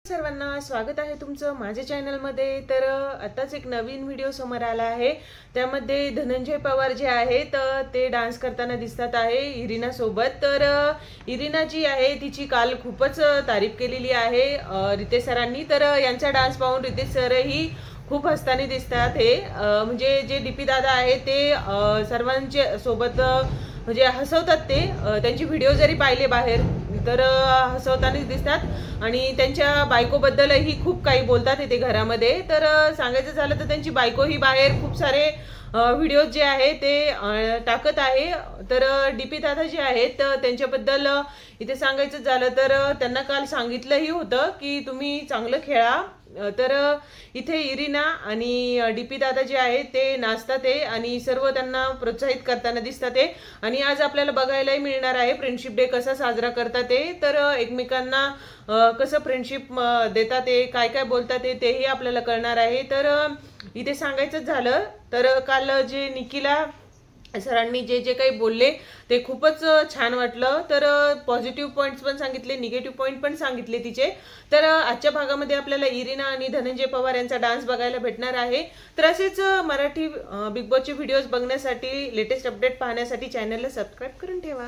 सर्वांना स्वागत आहे तुमचं माझ्या चॅनलमध्ये। तर आताच एक नवीन व्हिडिओ समोर आला आहे। त्यामध्ये धनंजय पवार जे आहेत ते डान्स करताना दिसतात आहे इरिना सोबत। तर इरिना जी आहे तिची काल खूपच तारीफ केलेली आहे रितेश सरांनी। तर यांचा डान्स पाहून रितेश सरही खूप हसताना दिसतात। हे म्हणजे जे डीपी दादा आहे ते सर्वांच्या सोबत म्हणजे हसवतात। ते त्यांची व्हिडिओ जरी पाहिले बाहेर तर हसवताना दिसतात आणि त्यांच्या बायकोबद्दलही खूप काही बोलतात ते घरामध्ये। तर सांगायचं झालं तर त्यांची बायको ही बाहेर खूप सारे व्हिडिओ जे आहे ते टाकत आहे। तर डीपी दादा जे आहेत त्यांच्याबद्दल इथे सांगायचं झालं तर त्यांना काल सांगितलंही होतं की तुम्ही चांगलं खेळा। तर इथे इरिना आणि डीपी दादा जे आहेत ते नाचतात आहे आणि सर्व त्यांना प्रोत्साहित करताना दिसतात आहे। आणि आज आपल्याला बघायलाही मिळणार आहे फ्रेंडशिप डे कसा साजरा करतात ते। तर एकमेकांना कसं फ्रेंडशिप देतात ते काय काय बोलतात तेही आपल्याला कळणार आहे। तर इथे सांगायचं झालं तर काल जे निकिला सरांनी जे जे काही बोलले ते खूपच छान वाटलं। तर पॉझिटिव्ह पॉईंट्स पण सांगितले, निगेटिव्ह पॉईंट पण सांगितले तिचे। तर आजच्या भागामध्ये आपल्याला इरिना आणि धनंजय पवार यांचा डान्स बघायला भेटणार आहे। तर असेच मराठी बिग बॉसचे व्हिडिओज बघण्यासाठी, लेटेस्ट अपडेट पाहण्यासाठी चॅनलला सबस्क्राईब करून ठेवा।